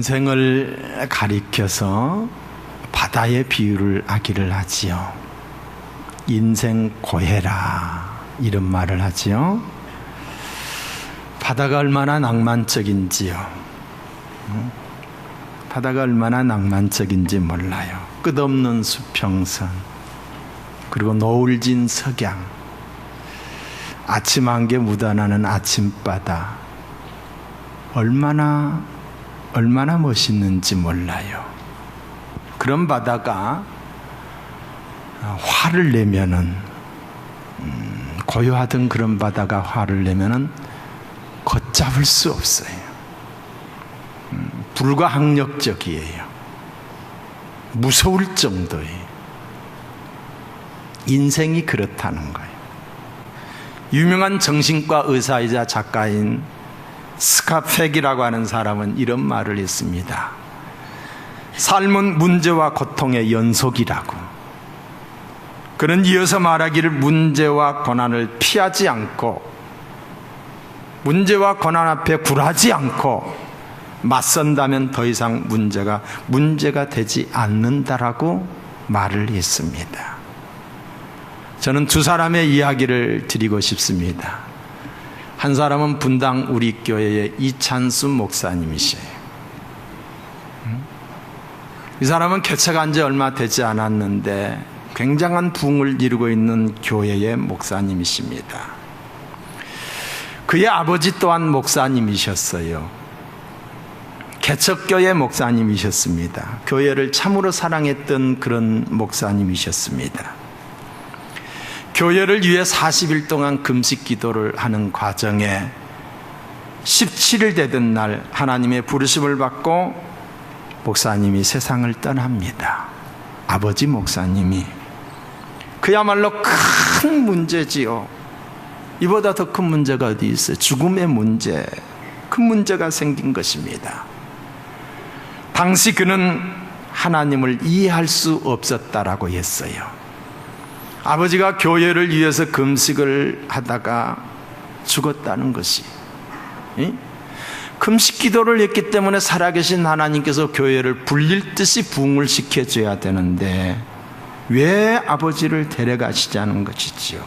인생을 가리켜서 바다의 비유를 하기를 하지요. 인생 고해라, 이런 말을 하지요. 바다가 얼마나 낭만적인지요. 바다가 얼마나 낭만적인지 몰라요. 끝없는 수평선, 그리고 노을진 석양, 아침 안개 묻어나는 아침바다, 얼마나 멋있는지 몰라요. 그런 바다가 화를 내면은, 고요하던 그런 바다가 화를 내면은 걷잡을 수 없어요. 불가항력적이에요. 무서울 정도예요. 인생이 그렇다는 거예요. 유명한 정신과 의사이자 작가인 스카펙이라고 하는 사람은 이런 말을 했습니다. 삶은 문제와 고통의 연속이라고. 그는 이어서 말하기를, 문제와 고난을 피하지 않고, 문제와 고난 앞에 굴하지 않고 맞선다면 더 이상 문제가 되지 않는다라고 말을 했습니다. 저는 두 사람의 이야기를 드리고 싶습니다. 한 사람은 분당 우리 교회의 이찬수 목사님이세요. 이 사람은 개척한 지 얼마 되지 않았는데 굉장한 부흥을 이루고 있는 교회의 목사님이십니다. 그의 아버지 또한 목사님이셨어요. 개척교회 목사님이셨습니다. 교회를 참으로 사랑했던 그런 목사님이셨습니다. 교회를 위해 40일 동안 금식 기도를 하는 과정에 17일 되던 날 하나님의 부르심을 받고 목사님이 세상을 떠납니다. 아버지 목사님이. 그야말로 큰 문제지요. 이보다 더 큰 문제가 어디 있어요? 죽음의 문제, 큰 문제가 생긴 것입니다. 당시 그는 하나님을 이해할 수 없었다라고 했어요. 아버지가 교회를 위해서 금식을 하다가 죽었다는 것이, 금식 기도를 했기 때문에 살아계신 하나님께서 교회를 불릴 듯이 부흥을 시켜줘야 되는데 왜 아버지를 데려가시자는 것이지요.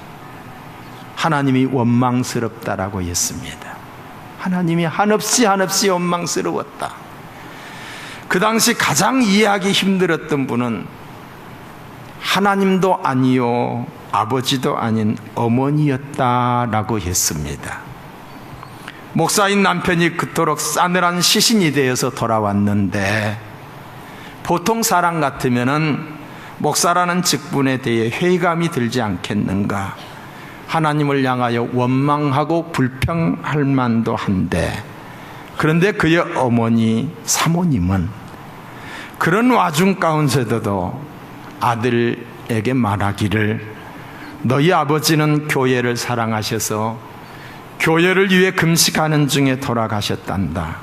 하나님이 원망스럽다라고 했습니다. 하나님이 한없이 원망스러웠다. 그 당시 가장 이해하기 힘들었던 분은 하나님도 아니요 아버지도 아닌 어머니였다라고 했습니다. 목사인 남편이 그토록 싸늘한 시신이 되어서 돌아왔는데, 보통 사람 같으면은 목사라는 직분에 대해 회의감이 들지 않겠는가, 하나님을 향하여 원망하고 불평할 만도 한데, 그런데 그의 어머니 사모님은 그런 와중 가운데서도 아들에게 말하기를, 너희 아버지는 교회를 사랑하셔서 교회를 위해 금식하는 중에 돌아가셨단다.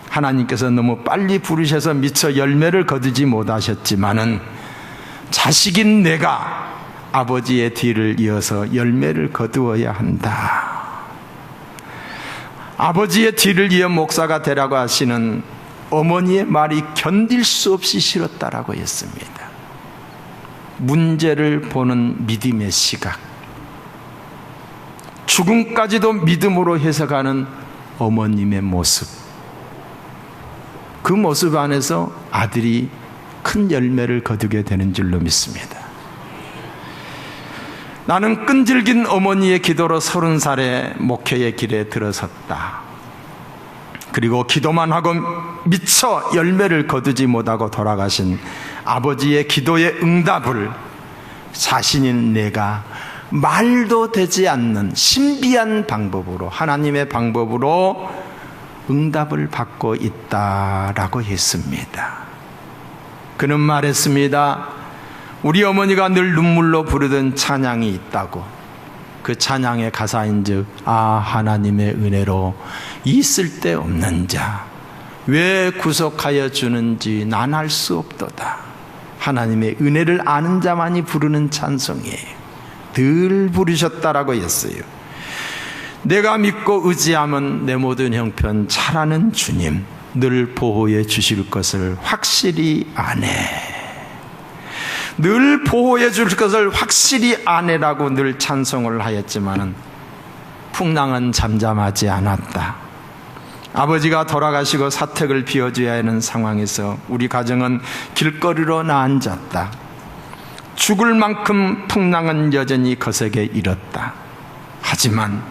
하나님께서 너무 빨리 부르셔서 미처 열매를 거두지 못하셨지만은 자식인 내가 아버지의 뒤를 이어서 열매를 거두어야 한다. 아버지의 뒤를 이어 목사가 되라고 하시는 어머니의 말이 견딜 수 없이 싫었다라고 했습니다. 문제를 보는 믿음의 시각, 죽음까지도 믿음으로 해석하는 어머님의 모습, 그 모습 안에서 아들이 큰 열매를 거두게 되는 줄로 믿습니다. 나는 끈질긴 어머니의 기도로 30살에 목회의 길에 들어섰다. 그리고 기도만 하고 미처 열매를 거두지 못하고 돌아가신 아버지의 기도의 응답을 자신인 내가 말도 되지 않는 신비한 방법으로, 하나님의 방법으로 응답을 받고 있다라고 했습니다. 그는 말했습니다. 우리 어머니가 늘 눈물로 부르던 찬양이 있다고. 그 찬양의 가사인즉, 하나님의 은혜로 있을 데 없는 자 왜 구속하여 주는지 난 알 수 없도다. 하나님의 은혜를 아는 자만이 부르는 찬송이에요. 늘 부르셨다라고 했어요. 내가 믿고 의지함은 내 모든 형편 잘 아는 주님, 늘 보호해 주실 것을 확실히 아네. 늘 보호해 줄 것을 확실히 아네라고 늘 찬송을 하였지만은 풍랑은 잠잠하지 않았다. 아버지가 돌아가시고 사택을 비워줘야 하는 상황에서 우리 가정은 길거리로 나앉았다. 죽을 만큼 풍랑은 여전히 거세게 일었다. 하지만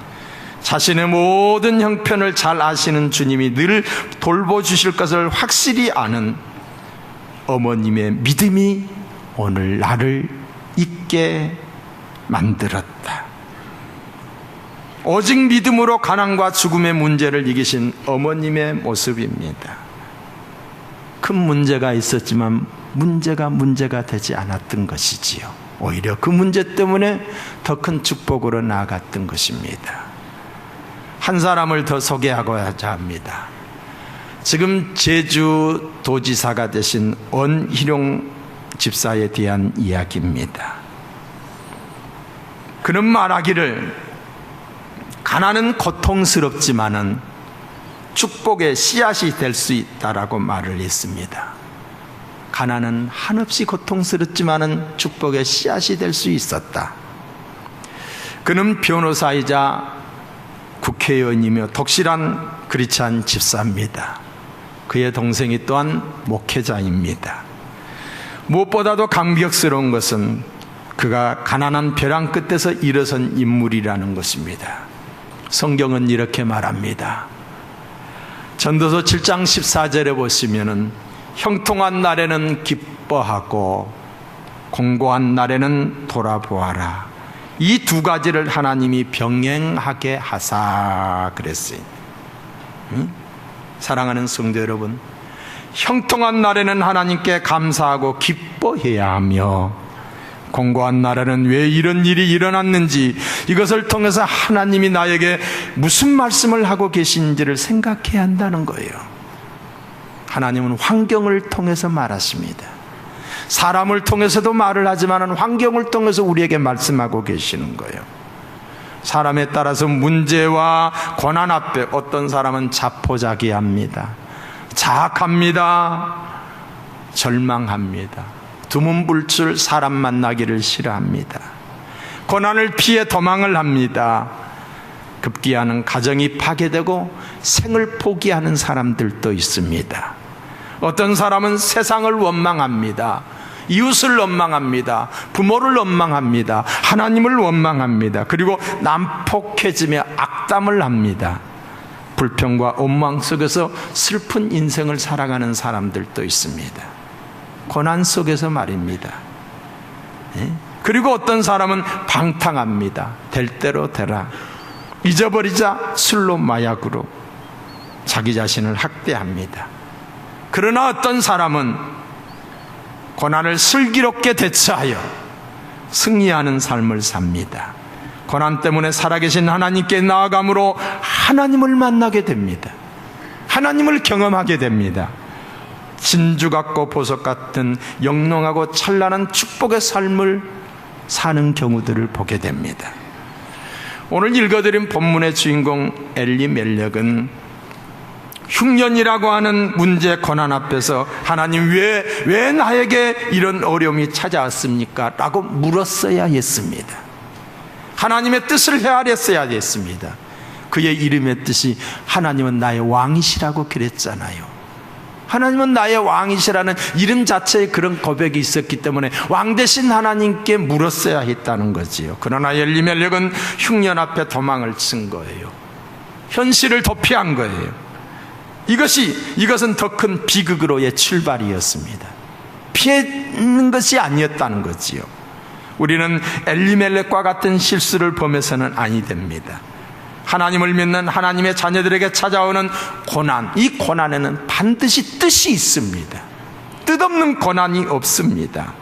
자신의 모든 형편을 잘 아시는 주님이 늘 돌보주실 것을 확실히 아는 어머님의 믿음이 오늘 나를 있게 만들었다. 오직 믿음으로 가난과 죽음의 문제를 이기신 어머님의 모습입니다. 큰 문제가 있었지만 문제가 되지 않았던 것이지요. 오히려 그 문제 때문에 더 큰 축복으로 나아갔던 것입니다. 한 사람을 더 소개하고자 합니다. 지금 제주도지사가 되신 원희룡 집사에 대한 이야기입니다. 그는 말하기를 가난은 고통스럽지만은 축복의 씨앗이 될 수 있다라고 말을 했습니다. 가난은 한없이 고통스럽지만은 축복의 씨앗이 될 수 있었다. 그는 변호사이자 국회의원이며 독실한 크리스찬 집사입니다. 그의 동생이 또한 목회자입니다. 무엇보다도 감격스러운 것은 그가 가난한 벼랑 끝에서 일어선 인물이라는 것입니다. 성경은 이렇게 말합니다. 전도서 7장 14절에 보시면은 형통한 날에는 기뻐하고 공고한 날에는 돌아보아라. 이 두 가지를 하나님이 병행하게 하사 그랬어요. 사랑하는 성도 여러분, 형통한 날에는 하나님께 감사하고 기뻐해야 하며 공고한 날에는 왜 이런 일이 일어났는지 이것을 통해서 하나님이 나에게 무슨 말씀을 하고 계신지를 생각해야 한다는 거예요. 하나님은 환경을 통해서 말하십니다. 사람을 통해서도 말을 하지만 환경을 통해서 우리에게 말씀하고 계시는 거예요. 사람에 따라서 문제와 고난 앞에 어떤 사람은 자포자기합니다. 자학합니다. 절망합니다. 두문불출 사람 만나기를 싫어합니다. 고난을 피해 도망을 합니다. 급기야는 가정이 파괴되고 생을 포기하는 사람들도 있습니다. 어떤 사람은 세상을 원망합니다. 이웃을 원망합니다. 부모를 원망합니다. 하나님을 원망합니다. 그리고 난폭해지며 악담을 합니다. 불평과 원망 속에서 슬픈 인생을 살아가는 사람들도 있습니다. 고난 속에서 말입니다. 그리고 어떤 사람은 방탕합니다. 될 대로 되라. 잊어버리자 술로 마약으로 자기 자신을 학대합니다. 그러나 어떤 사람은 고난을 슬기롭게 대처하여 승리하는 삶을 삽니다. 고난 때문에 살아계신 하나님께 나아감으로 하나님을 만나게 됩니다. 하나님을 경험하게 됩니다. 진주 같고 보석 같은 영롱하고 찬란한 축복의 삶을 사는 경우들을 보게 됩니다. 오늘 읽어드린 본문의 주인공 엘리멜렉은 흉년이라고 하는 문제 고난 앞에서 하나님 왜 나에게 이런 어려움이 찾아왔습니까? 라고 물었어야 했습니다. 하나님의 뜻을 헤아렸어야 했습니다. 그의 이름의 뜻이 하나님은 나의 왕이시라고 그랬잖아요. 하나님은 나의 왕이시라는 이름 자체에 그런 고백이 있었기 때문에 왕 대신 하나님께 물었어야 했다는 거지요. 그러나 엘리멜렉은 흉년 앞에 도망을 친 거예요. 현실을 도피한 거예요. 이것은 더 큰 비극으로의 출발이었습니다. 피하는 것이 아니었다는 거지요. 우리는 엘리멜렉과 같은 실수를 범해서는 아니 됩니다. 하나님을 믿는 하나님의 자녀들에게 찾아오는 고난, 이 고난에는 반드시 뜻이 있습니다. 뜻없는 고난이 없습니다.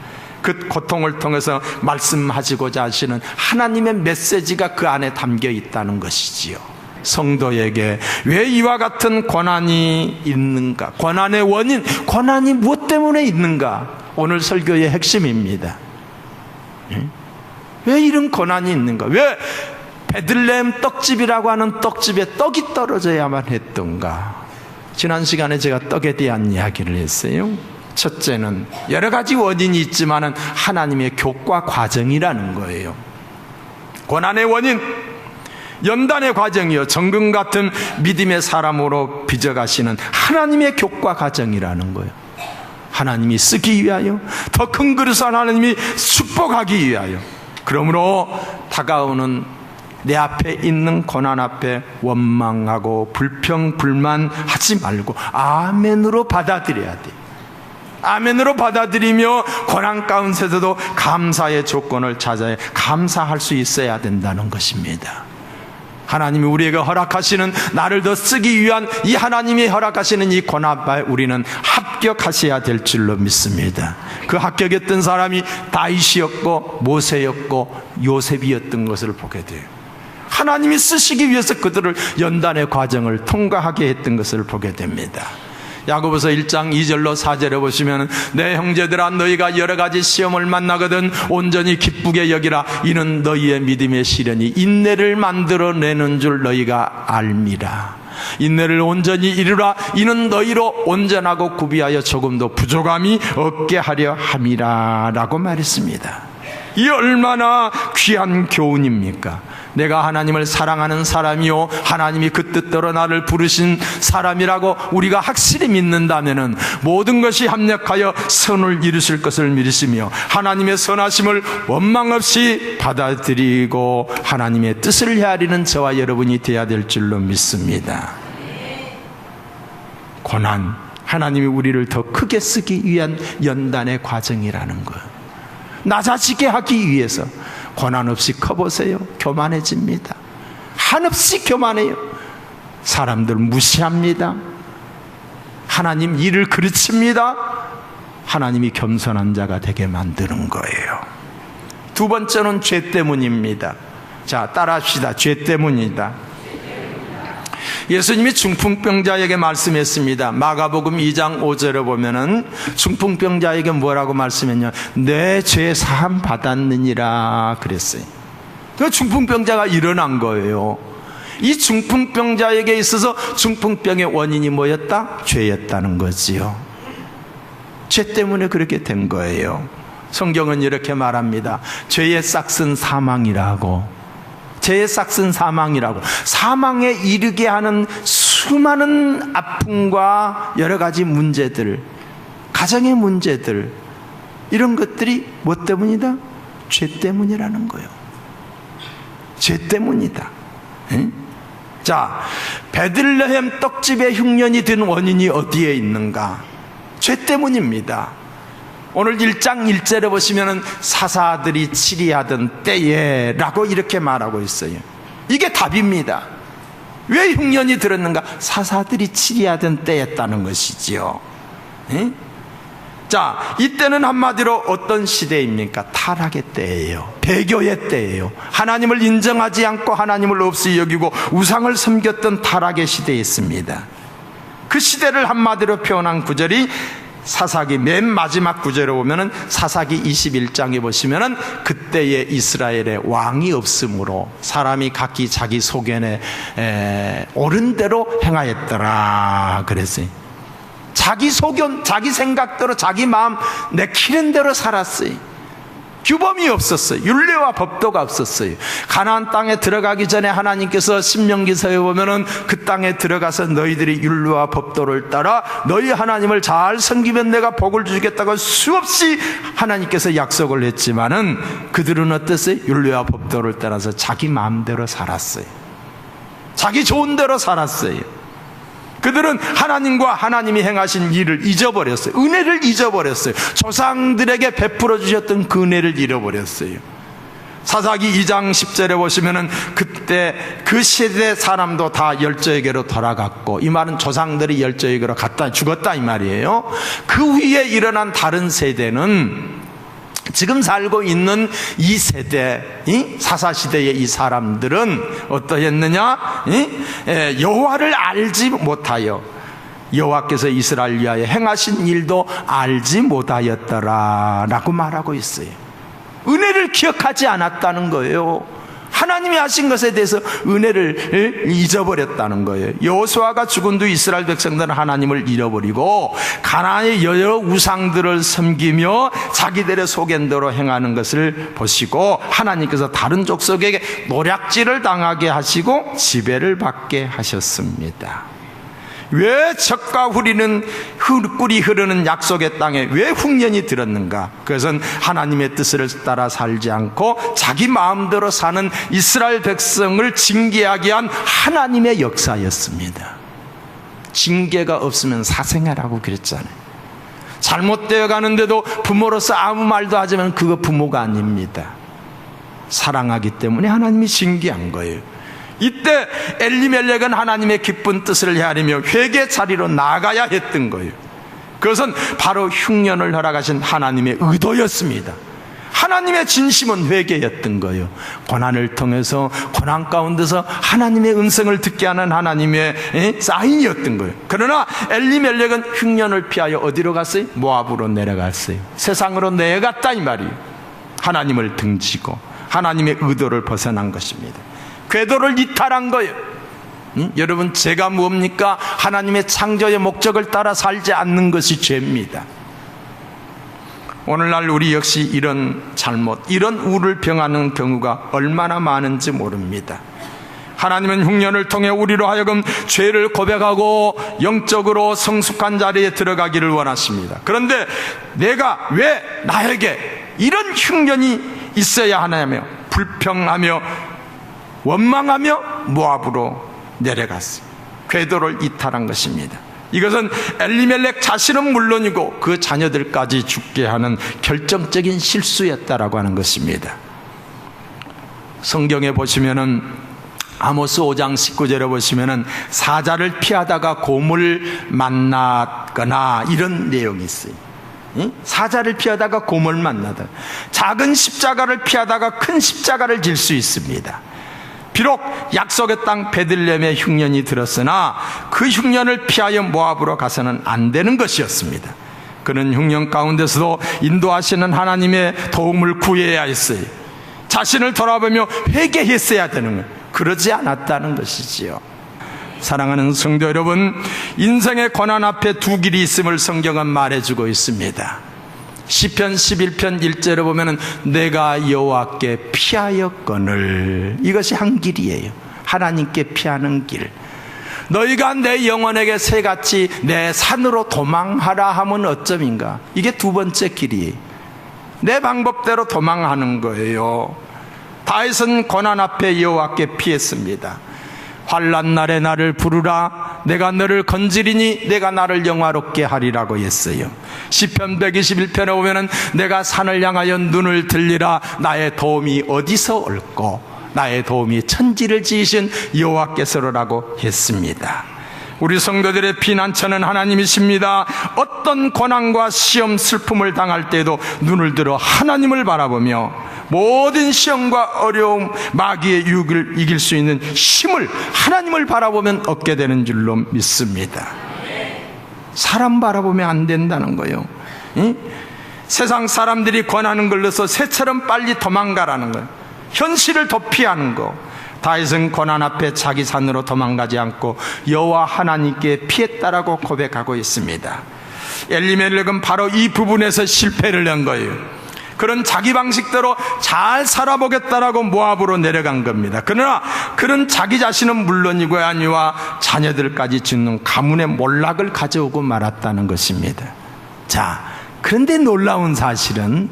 그 고통을 통해서 말씀하시고자 하시는 하나님의 메시지가 그 안에 담겨 있다는 것이지요. 성도에게 왜 이와 같은 고난이 있는가? 고난의 원인, 고난이 무엇 때문에 있는가? 오늘 설교의 핵심입니다. 왜 이런 고난이 있는가? 왜 베들레헴 떡집이라고 하는 떡집에 떡이 떨어져야만 했던가? 지난 시간에 제가 떡에 대한 이야기를 했어요. 첫째는 여러 가지 원인이 있지만은 하나님의 교과 과정이라는 거예요. 고난의 원인, 연단의 과정이요, 정금 같은 믿음의 사람으로 빚어가시는 하나님의 교과 과정이라는 거예요. 하나님이 쓰기 위하여, 더 큰 그릇을 하나님이 축복하기 위하여. 그러므로 다가오는 내 앞에 있는 고난 앞에 원망하고 불평 불만하지 말고 아멘으로 받아들여야 돼. 아멘으로 받아들이며 고난 가운데서도 감사의 조건을 찾아야 감사할 수 있어야 된다는 것입니다. 하나님이 우리에게 허락하시는, 나를 더 쓰기 위한 이 하나님이 허락하시는 이 고난에 우리는 합격하셔야 될 줄로 믿습니다. 그 합격했던 사람이 다윗이었고 모세였고 요셉이었던 것을 보게 돼요. 하나님이 쓰시기 위해서 그들을 연단의 과정을 통과하게 했던 것을 보게 됩니다. 야고보서 1장 2절로 4절에 보시면, 내 형제들아 너희가 여러 가지 시험을 만나거든 온전히 기쁘게 여기라. 이는 너희의 믿음의 시련이 인내를 만들어내는 줄 너희가 알미라. 인내를 온전히 이루라. 이는 너희로 온전하고 구비하여 조금도 부족함이 없게 하려 함이라 라고 말했습니다. 이 얼마나 귀한 교훈입니까? 내가 하나님을 사랑하는 사람이요, 하나님이 그 뜻대로 나를 부르신 사람이라고 우리가 확실히 믿는다면 모든 것이 합력하여 선을 이루실 것을 믿으시며 하나님의 선하심을 원망 없이 받아들이고 하나님의 뜻을 헤아리는 저와 여러분이 되어야 될 줄로 믿습니다. 고난, 하나님이 우리를 더 크게 쓰기 위한 연단의 과정이라는 것, 낮아지게 하기 위해서. 고난 없이 커보세요. 교만해집니다. 한없이 교만해요. 사람들 무시합니다. 하나님 일을 그르칩니다. 하나님이 겸손한 자가 되게 만드는 거예요. 두 번째는 죄 때문입니다. 자, 따라합시다. 죄 때문이다. 예수님이 중풍병자에게 말씀했습니다. 마가복음 2장 5절에 보면은 중풍병자에게 뭐라고 말씀했냐, 내 죄 사함 받았느니라 그랬어요. 그 중풍병자가 일어난 거예요. 이 중풍병자에게 있어서 중풍병의 원인이 뭐였다? 죄였다는 거지요. 죄 때문에 그렇게 된 거예요. 성경은 이렇게 말합니다. 죄의 싹은 사망이라고. 죄의 싹은 사망이라고. 사망에 이르게 하는 수많은 아픔과 여러 가지 문제들, 가정의 문제들, 이런 것들이 뭐 때문이다? 죄 때문이라는 거예요. 죄 때문이다. 응? 자, 베들레헴 떡집의 흉년이 든 원인이 어디에 있는가? 죄 때문입니다. 오늘 1장 1절에 보시면은 사사들이 치리하던 때에 라고 이렇게 말하고 있어요. 이게 답입니다. 왜 흉년이 들었는가? 사사들이 치리하던 때였다는 것이지요. 네? 자, 이때는 한마디로 어떤 시대입니까? 타락의 때예요. 배교의 때예요. 하나님을 인정하지 않고 하나님을 없이 여기고 우상을 섬겼던 타락의 시대에 있습니다. 그 시대를 한마디로 표현한 구절이 사사기 맨 마지막 구절에 보면은 사사기 21장에 보시면은 그때의 이스라엘에 왕이 없으므로 사람이 각기 자기 소견에 옳은 대로 행하였더라 그랬어요. 자기 소견, 자기 생각대로, 자기 마음 내키는 대로 살았어요. 규범이 없었어요. 율례와 법도가 없었어요. 가나안 땅에 들어가기 전에 하나님께서 신명기서에 보면은 그 땅에 들어가서 너희들이 율례와 법도를 따라 너희 하나님을 잘 섬기면 내가 복을 주겠다고 수없이 하나님께서 약속을 했지만은 그들은 어땠어요? 율례와 법도를 따라서 자기 마음대로 살았어요. 자기 좋은 대로 살았어요. 그들은 하나님과 하나님이 행하신 일을 잊어버렸어요. 은혜를 잊어버렸어요. 조상들에게 베풀어 주셨던 그 은혜를 잃어버렸어요. 사사기 2장 10절에 보시면은 그때 그 세대 사람도 다 열조에게로 돌아갔고, 이 말은 조상들이 열조에게로 갔다 죽었다 이 말이에요. 그 위에 일어난 다른 세대는 지금 살고 있는 이 세대, 사사시대의 이 사람들은 어떠했느냐? 여호와를 알지 못하여 여호와께서 이스라엘 위하여 행하신 일도 알지 못하였더라 라고 말하고 있어요. 은혜를 기억하지 않았다는 거예요. 하나님이 하신 것에 대해서 은혜를 잊어버렸다는 거예요. 여호수아가 죽은 뒤 이스라엘 백성들은 하나님을 잃어버리고 가나안의 여러 우상들을 섬기며 자기들의 속견대로 행하는 것을 보시고 하나님께서 다른 족속에게 노략질을 당하게 하시고 지배를 받게 하셨습니다. 왜 적과 꿀이 흐르는 약속의 땅에 왜 흉년이 들었는가? 그것은 하나님의 뜻을 따라 살지 않고 자기 마음대로 사는 이스라엘 백성을 징계하게 한 하나님의 역사였습니다. 징계가 없으면 사생아라고 그랬잖아요. 잘못되어 가는데도 부모로서 아무 말도 하지만 그거 부모가 아닙니다. 사랑하기 때문에 하나님이 징계한 거예요. 이때 엘리멜렉은 하나님의 기쁜 뜻을 헤아리며 회개 자리로 나가야 했던 거예요. 그것은 바로 흉년을 허락하신 하나님의 의도였습니다. 하나님의 진심은 회개였던 거예요. 고난을 통해서 고난 가운데서 하나님의 음성을 듣게 하는 하나님의 사인이었던 거예요. 그러나 엘리멜렉은 흉년을 피하여 어디로 갔어요? 모압으로 내려갔어요. 세상으로 내려갔다 이 말이에요. 하나님을 등지고 하나님의 의도를 벗어난 것입니다. 궤도를 이탈한 거예요. 여러분, 죄가 뭡니까? 하나님의 창조의 목적을 따라 살지 않는 것이 죄입니다. 오늘날 우리 역시 이런 잘못, 이런 우를 병하는 경우가 얼마나 많은지 모릅니다. 하나님은 흉년을 통해 우리로 하여금 죄를 고백하고 영적으로 성숙한 자리에 들어가기를 원하십니다. 그런데 내가 왜 나에게 이런 흉년이 있어야 하냐며 불평하며 원망하며 모압으로 내려갔어요. 궤도를 이탈한 것입니다. 이것은 엘리멜렉 자신은 물론이고 그 자녀들까지 죽게 하는 결정적인 실수였다라고 하는 것입니다. 성경에 보시면은 아모스 5장 19절에 보시면은 사자를 피하다가 곰을 만났거나 이런 내용이 있어요. 사자를 피하다가 곰을 만나다, 작은 십자가를 피하다가 큰 십자가를 질 수 있습니다. 비록 약속의 땅 베들레헴에 흉년이 들었으나 그 흉년을 피하여 모압으로 가서는 안 되는 것이었습니다. 그는 흉년 가운데서도 인도하시는 하나님의 도움을 구해야 했어요. 자신을 돌아보며 회개했어야 되는 거예요. 그러지 않았다는 것이지요. 사랑하는 성도 여러분, 인생의 고난 앞에 두 길이 있음을 성경은 말해주고 있습니다. 시편 11편 1절에 보면은 내가 여호와께 피하였거늘, 이것이 한 길이에요. 하나님께 피하는 길. 너희가 내 영혼에게 새같이 내 산으로 도망하라 하면 어쩌인가? 이게 두 번째 길이에요. 내 방법대로 도망하는 거예요. 다윗은 고난 앞에 여호와께 피했습니다. 환난 날에 나를 부르라, 내가 너를 건지리니 내가 나를 영화롭게 하리라고 했어요. 시편 121편에 보면은 내가 산을 향하여 눈을 들리라, 나의 도움이 어디서 올꼬? 나의 도움이 천지를 지으신 여호와께서라고 했습니다. 우리 성도들의 피난처는 하나님이십니다. 어떤 고난과 시험, 슬픔을 당할 때에도 눈을 들어 하나님을 바라보며 모든 시험과 어려움, 마귀의 유혹을 이길 수 있는 힘을 하나님을 바라보면 얻게 되는 줄로 믿습니다. 사람 바라보면 안 된다는 거예요. 세상 사람들이 권하는 걸로서 새처럼 빨리 도망가라는 거예요. 현실을 도피하는 거. 다윗은 고난 앞에 자기 산으로 도망가지 않고 여호와 하나님께 피했다라고 고백하고 있습니다. 엘리멜렉은 바로 이 부분에서 실패를 한 거예요. 그런 자기 방식대로 잘 살아보겠다라고 모압으로 내려간 겁니다. 그러나 그런 자기 자신은 물론이고 아니와 자녀들까지 짓는 가문의 몰락을 가져오고 말았다는 것입니다. 자, 그런데 놀라운 사실은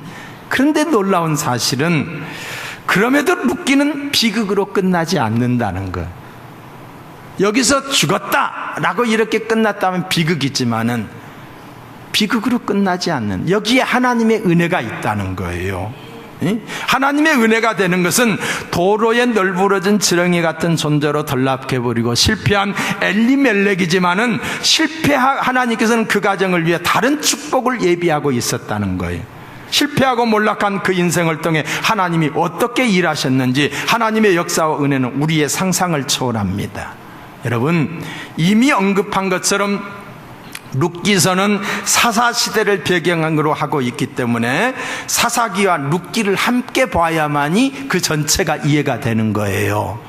그럼에도 룻기는 비극으로 끝나지 않는다는 것. 여기서 죽었다라고 이렇게 끝났다면 비극이지만은 비극으로 끝나지 않는, 여기에 하나님의 은혜가 있다는 거예요. 하나님의 은혜가 되는 것은 도로에 널브러진 지렁이 같은 존재로 덜락해버리고 실패한 엘리멜렉이지만은 하나님께서는 그 가정을 위해 다른 축복을 예비하고 있었다는 거예요. 실패하고 몰락한 그 인생을 통해 하나님이 어떻게 일하셨는지 하나님의 역사와 은혜는 우리의 상상을 초월합니다. 여러분, 이미 언급한 것처럼 룻기서는 사사시대를 배경으로 하고 있기 때문에 사사기와 룻기를 함께 봐야만이 그 전체가 이해가 되는 거예요.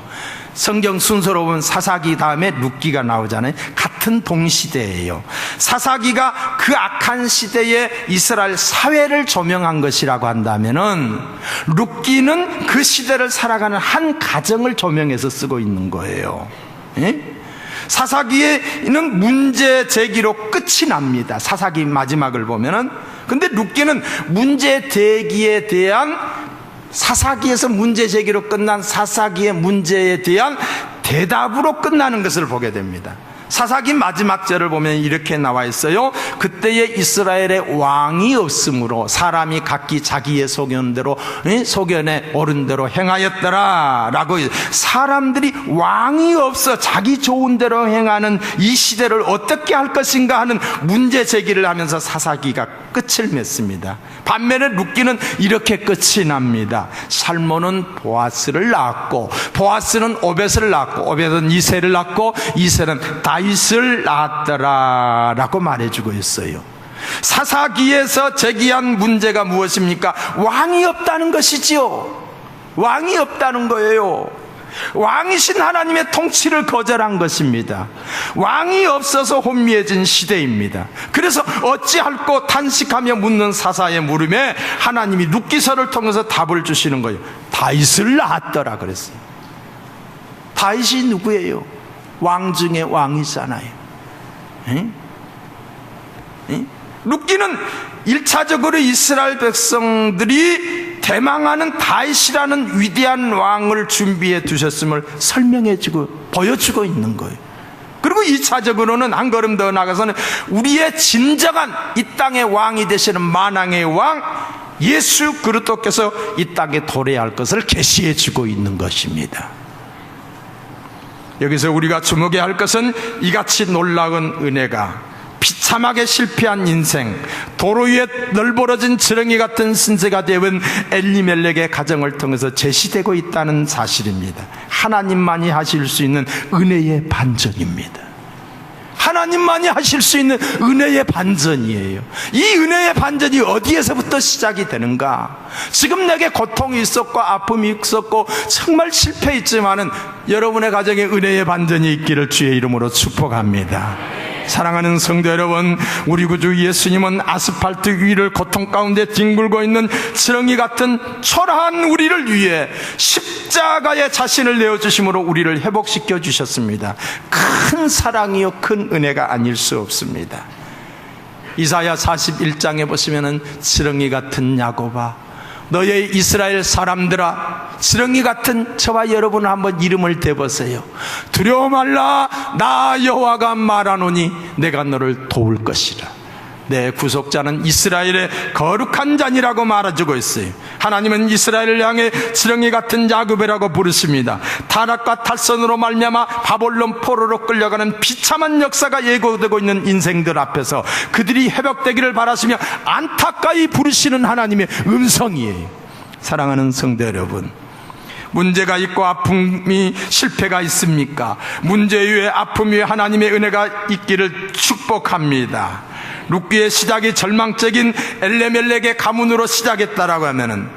성경 순서로 보면 사사기 다음에 룻기가 나오잖아요. 같은 동시대예요. 사사기가 그 악한 시대에 이스라엘 사회를 조명한 것이라고 한다면은 룻기는 그 시대를 살아가는 한 가정을 조명해서 쓰고 있는 거예요. 예? 사사기에는 문제 제기로 끝이 납니다. 사사기 마지막을 보면은. 근데 룻기는 문제 제기에 대한, 사사기에서 문제 제기로 끝난 사사기의 문제에 대한 대답으로 끝나는 것을 보게 됩니다. 사사기 마지막 절을 보면 이렇게 나와 있어요. 그때에 이스라엘에 왕이 없으므로 사람이 각기 자기의 소견대로, 소견에 옳은 대로 행하였더라 라고. 사람들이 왕이 없어 자기 좋은 대로 행하는 이 시대를 어떻게 할 것인가 하는 문제 제기를 하면서 사사기가 끝을 맺습니다. 반면에 룻기는 이렇게 끝이 납니다. 살몬은 보아스를 낳았고, 보아스는 오벳을 낳았고, 오벳은 이새를 낳고, 이새는 다윗을 낳았더라 라고 말해주고 있어요. 사사기에서 제기한 문제가 무엇입니까? 왕이 없다는 것이지요. 왕이 없다는 거예요. 왕이신 하나님의 통치를 거절한 것입니다. 왕이 없어서 혼미해진 시대입니다. 그래서 어찌할꼬 탄식하며 묻는 사사의 물음에 하나님이 룻기서를 통해서 답을 주시는 거예요. 다윗을 낳았더라 그랬어요. 다윗이 누구예요? 왕 중에 왕이잖아요. 룻기는 1차적으로 이스라엘 백성들이 대망하는 다윗이라는 위대한 왕을 준비해 두셨음을 설명해주고 보여주고 있는 거예요. 그리고 2차적으로는 한 걸음 더 나가서는 우리의 진정한 이 땅의 왕이 되시는 만왕의 왕 예수 그리스도께서 이 땅에 도래할 것을 계시해 주고 있는 것입니다. 여기서 우리가 주목해야 할 것은 이같이 놀라운 은혜가 비참하게 실패한 인생, 도로 위에 널브러진 지렁이 같은 신세가 되어온 엘리멜렉의 가정을 통해서 제시되고 있다는 사실입니다. 하나님만이 하실 수 있는 은혜의 반전입니다. 하나님만이 하실 수 있는 은혜의 반전이에요. 이 은혜의 반전이 어디에서부터 시작이 되는가? 지금 내게 고통이 있었고 아픔이 있었고 정말 실패했지만은 여러분의 가정에 은혜의 반전이 있기를 주의 이름으로 축복합니다. 사랑하는 성도 여러분, 우리 구주 예수님은 아스팔트 위를 고통 가운데 뒹굴고 있는 지렁이 같은 초라한 우리를 위해 십자가에 자신을 내어주심으로 우리를 회복시켜 주셨습니다. 큰 사랑이요 큰 은혜가 아닐 수 없습니다. 이사야 41장에 보시면은 지렁이 같은 야곱아, 너의 이스라엘 사람들아, 지렁이 같은 저와 여러분 한번 이름을 대보세요. 두려워 말라, 나 여호와가 말하노니 내가 너를 도울 것이라. 내 구속자는 이스라엘의 거룩한 자니라고 말해주고 있어요. 하나님은 이스라엘을 향해 지렁이 같은 야곱이라고 부르십니다. 타락과 탈선으로 말미암아 바벨론 포로로 끌려가는 비참한 역사가 예고되고 있는 인생들 앞에서 그들이 회복되기를 바라시며 안타까이 부르시는 하나님의 음성이에요. 사랑하는 성도 여러분, 문제가 있고 아픔이 실패가 있습니까? 문제 위에 아픔 위에 하나님의 은혜가 있기를 축복합니다. 룻기의 시작이 절망적인 엘레멜렉의 가문으로 시작했다라고 하면은,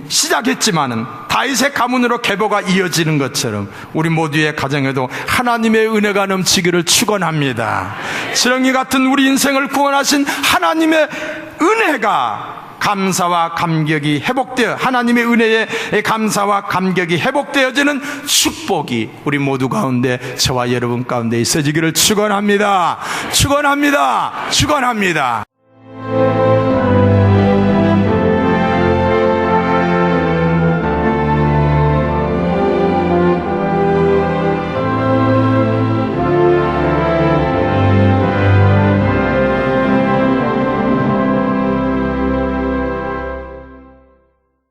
시작했지만은 다윗의 가문으로 계보가 이어지는 것처럼 우리 모두의 가정에도 하나님의 은혜가 넘치기를 축원합니다. 지렁이 같은 우리 인생을 구원하신 하나님의 은혜가 감사와 감격이 회복되어, 하나님의 은혜에 감사와 감격이 회복되어지는 축복이 우리 모두 가운데, 저와 여러분 가운데 있어지기를 축원합니다. 축원합니다. 축원합니다.